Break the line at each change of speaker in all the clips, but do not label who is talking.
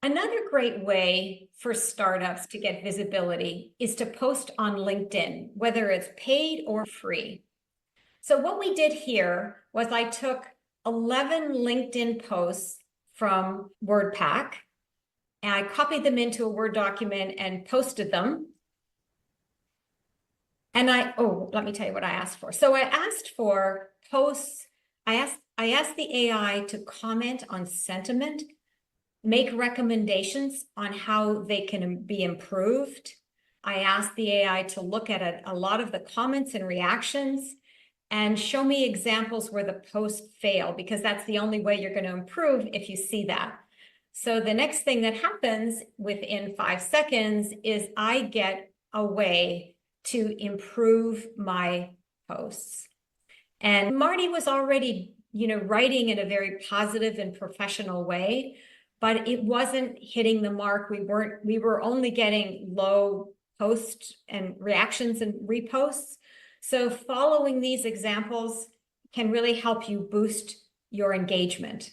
Another great way for startups to get visibility is to post on LinkedIn, whether it's paid or free. So what we did here was I took 11 LinkedIn posts from WordPack, and I copied them into a Word document and posted them. And let me tell you what I asked for. So I asked for posts. I asked the AI to comment on sentiment, make recommendations on how they can be improved. I asked the AI to look at a lot of the comments and reactions and show me examples where the post failed, because that's the only way you're going to improve if you see that. So the next thing that happens within 5 seconds is I get a way to improve my posts. And Marty was already, writing in a very positive and professional way, but it wasn't hitting the mark. We were only getting low posts and reactions and reposts. So following these examples can really help you boost your engagement.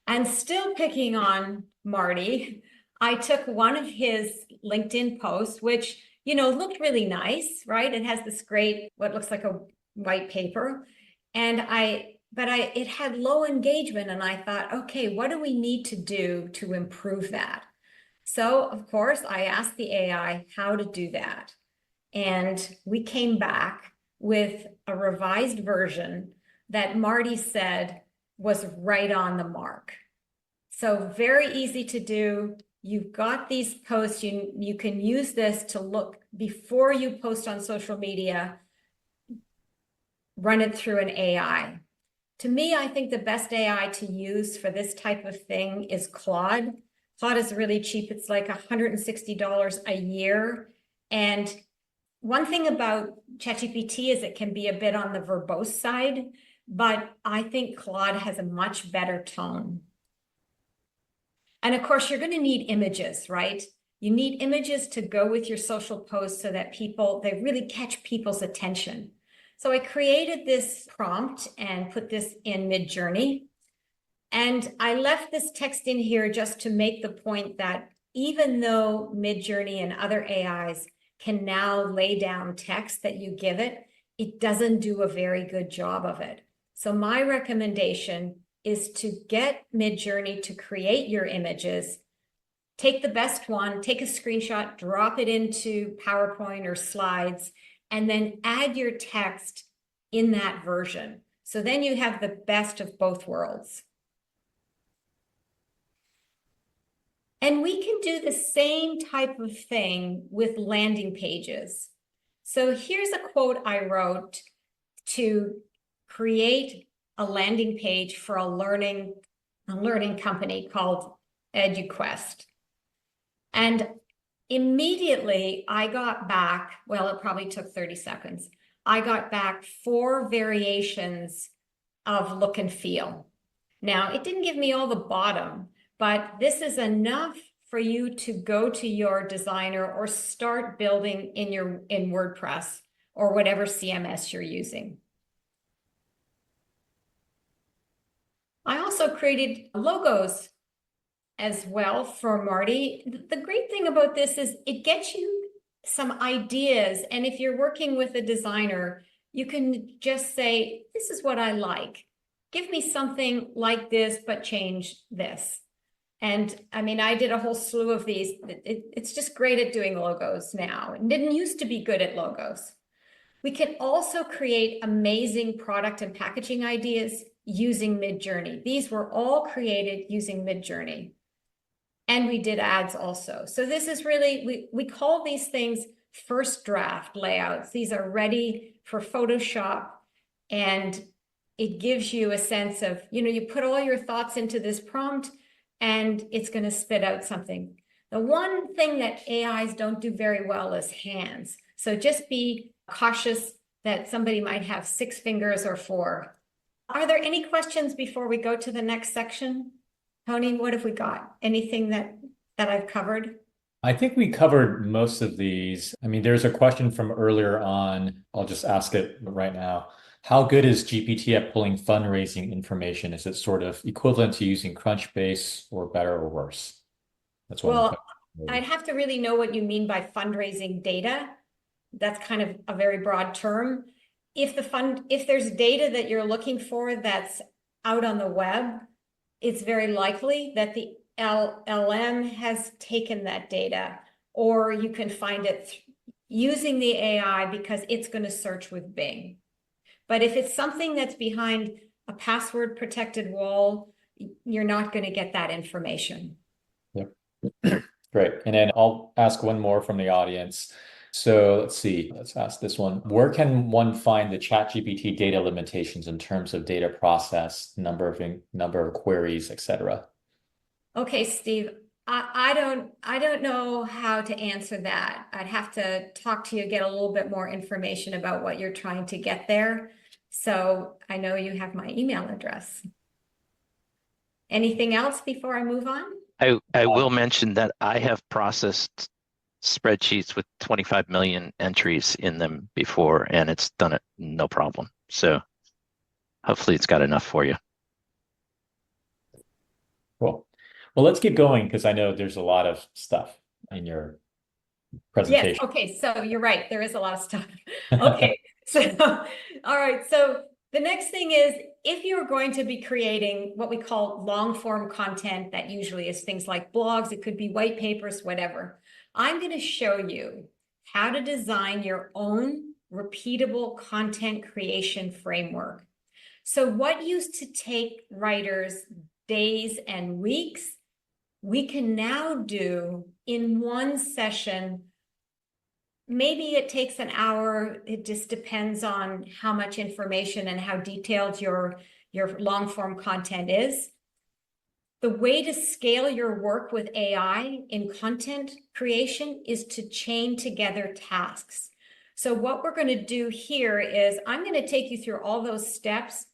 And still picking on Marty, I took one of his LinkedIn posts, which, looked really nice, right? It has this great, what looks like a white paper. And it had low engagement. And I thought, okay, what do we need to do to improve that? So of course, I asked the AI how to do that. And we came back with a revised version that Marty said was right on the mark. So very easy to do. You've got these posts, you can use this to look before you post on social media, run it through an AI. To me, I think the best AI to use for this type of thing is Claude. Claude is really cheap. It's like $160 a year. And one thing about ChatGPT is it can be a bit on the verbose side, but I think Claude has a much better tone. And of course, you're going to need images, right? You need images to go with your social posts so that they really catch people's attention. So I created this prompt and put this in Midjourney. And I left this text in here just to make the point that even though Midjourney and other AIs can now lay down text that you give it, it doesn't do a very good job of it. So my recommendation is to get Midjourney to create your images, take the best one, take a screenshot, drop it into PowerPoint or slides, and then add your text in that version. So then you have the best of both worlds. And we can do the same type of thing with landing pages. So here's a quote I wrote to create a landing page for a learning company called EduQuest. And immediately I got back, well, it probably took 30 seconds. I got back 4 variations of look and feel. Now, it didn't give me all the bottom, but this is enough for you to go to your designer or start building in WordPress or whatever CMS you're using. I also created logos as well for Marty. The great thing about this is it gets you some ideas. And if you're working with a designer, you can just say, this is what I like. Give me something like this, but change this. And I mean, I did a whole slew of these. It's just great at doing logos now. It didn't used to be good at logos. We can also create amazing product and packaging ideas using Midjourney. These were all created using Midjourney. And we did ads also. So this is really, we call these things first draft layouts. These are ready for Photoshop, and it gives you a sense of, you put all your thoughts into this prompt and it's going to spit out something. The one thing that AIs don't do very well is hands. So just be cautious that somebody might have 6 fingers or 4. Are there any questions before we go to the next section? Tony, what have we got? Anything that I've covered?
I think we covered most of these. I mean, there's a question from earlier on. I'll just ask it right now. How good is GPT at pulling fundraising information? Is it sort of equivalent to using Crunchbase or better or worse? That's one
Well,
question.
I'd have to really know what you mean by fundraising data. That's kind of a very broad term. If there's data that you're looking for that's out on the web, it's very likely that the LLM has taken that data, or you can find it using the AI because it's going to search with Bing. But if it's something that's behind a password protected wall, you're not going to get that information.
Yep. Great. And then I'll ask one more from the audience. So let's see, let's ask this one. Where can one find the ChatGPT data limitations in terms of data process, number of queries, etc.?
Okay, Steve, I don't know how to answer that. I'd have to talk to you, get a little bit more information about what you're trying to get there. So I know you have my email address. Anything else before I move on?
I will mention that I have processed spreadsheets with 25 million entries in them before, and it's done it no problem. So hopefully it's got enough for you.
Cool. Well, let's get going because I know there's a lot of stuff in your
Yes,
presentation.
okay, so you're right, there is a lot of stuff. Okay, so, all right, so the next thing is, if you're going to be creating what we call long form content, that usually is things like blogs, it could be white papers, whatever. I'm going to show you how to design your own repeatable content creation framework. So what used to take writers days and weeks, we can now do in one session. Maybe it takes an hour. It just depends on how much information and how detailed your long form content is. The way to scale your work with AI in content creation is to chain together tasks. So what we're going to do here is I'm going to take you through all those steps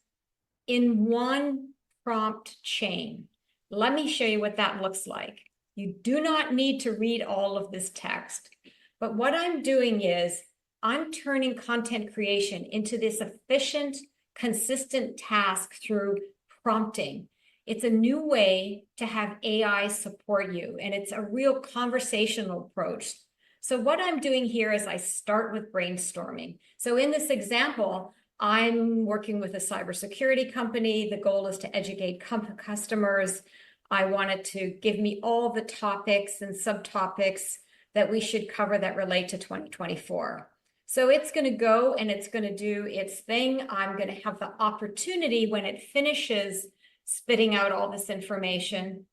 in one prompt chain. Let me show you what that looks like. You do not need to read all of this text. But what I'm doing is I'm turning content creation into this efficient, consistent task through prompting. It's a new way to have AI support you, and it's a real conversational approach. So what I'm doing here is I start with brainstorming. So in this example, I'm working with a cybersecurity company. The goal is to educate customers. I wanted to give me all the topics and subtopics that we should cover that relate to 2024. So it's going to go and it's going to do its thing. I'm going to have the opportunity when it finishes spitting out all this information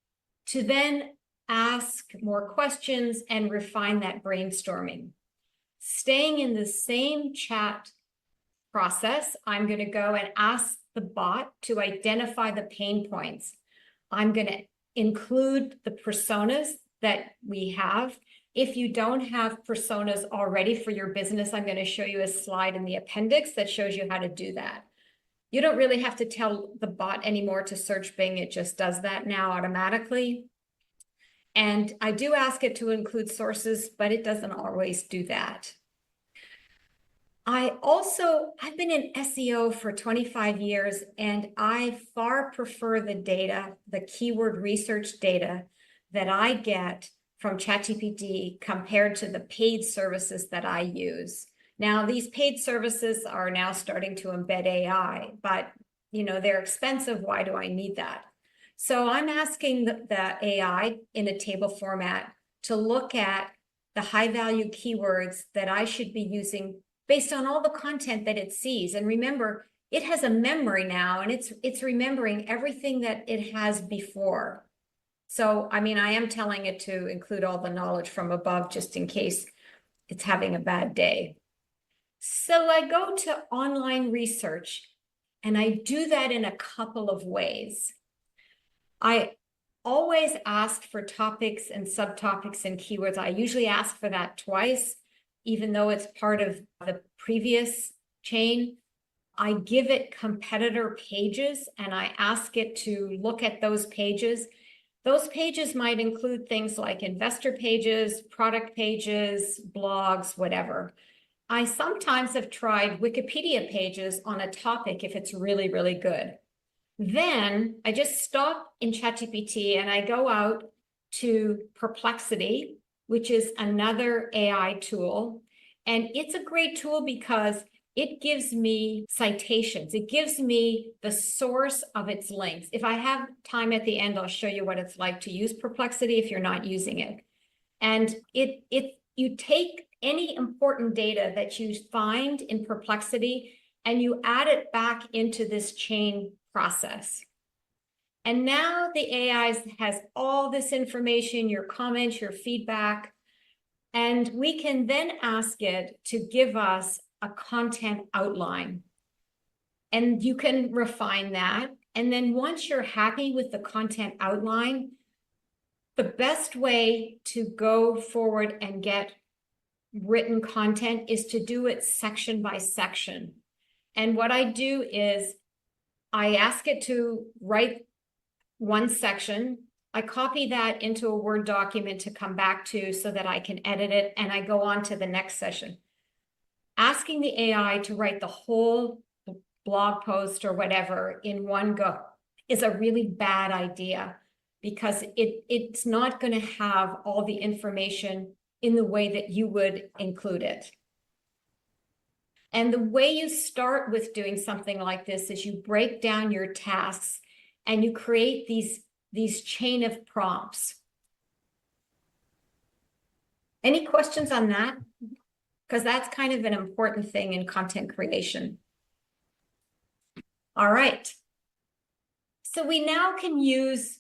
to then ask more questions and refine that brainstorming. Staying in the same chat process, I'm going to go and ask the bot to identify the pain points. I'm going to include the personas that we have. If you don't have personas already for your business, I'm going to show you a slide in the appendix that shows you how to do that. You don't really have to tell the bot anymore to search Bing. It just does that now automatically. And I do ask it to include sources, but it doesn't always do that. I've been in SEO for 25 years, and I far prefer the data, the keyword research data that I get from ChatGPT compared to the paid services that I use. Now, these paid services are now starting to embed AI, but they're expensive. Why do I need that? So I'm asking the AI in a table format to look at the high value keywords that I should be using based on all the content that it sees. And remember, it has a memory now, and it's remembering everything that it has before. So, I mean, I am telling it to include all the knowledge from above just in case it's having a bad day. So I go to online research, and I do that in a couple of ways. I always ask for topics and subtopics and keywords. I usually ask for that twice, even though it's part of the previous chain. I give it competitor pages, and I ask it to look at those pages. Those pages might include things like investor pages, product pages, blogs, whatever. I sometimes have tried Wikipedia pages on a topic if it's really, really good. Then I just stop in ChatGPT and I go out to Perplexity, which is another AI tool. And it's a great tool because it gives me citations. It gives me the source of its links. If I have time at the end, I'll show you what it's like to use Perplexity if you're not using it. And you take any important data that you find in Perplexity and you add it back into this chain process. And now the AI has all this information, your comments, your feedback, and we can then ask it to give us a content outline. And you can refine that. And then once you're happy with the content outline, the best way to go forward and get written content is to do it section by section. And what I do is I ask it to write one section. I copy that into a Word document to come back to so that I can edit it, and I go on to the next session. Asking the AI to write the whole blog post or whatever in one go is a really bad idea because it's not going to have all the information in the way that you would include it. And the way you start with doing something like this is you break down your tasks and you create these chain of prompts. Any questions on that? Because that's kind of an important thing in content creation. All right. So we now can use,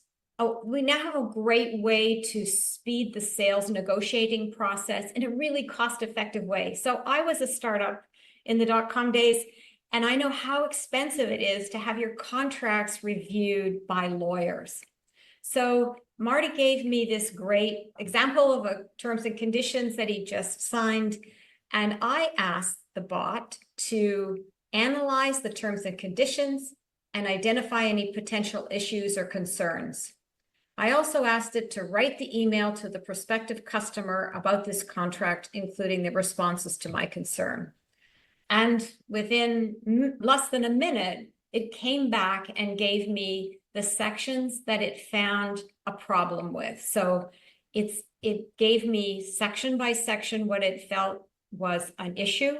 we now have a great way to speed the sales negotiating process in a really cost-effective way. So I was a startup in the dot-com days, and I know how expensive it is to have your contracts reviewed by lawyers. So Marty gave me this great example of a terms and conditions that he just signed. And I asked the bot to analyze the terms and conditions and identify any potential issues or concerns. I also asked it to write the email to the prospective customer about this contract, including the responses to my concern. And within less than a minute, it came back and gave me the sections that it found a problem with. So it gave me section by section what it felt was an issue,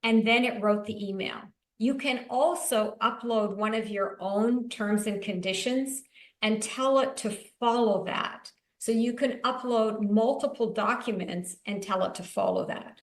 and then it wrote the email. You can also upload one of your own terms and conditions and tell it to follow that. So you can upload multiple documents and tell it to follow that.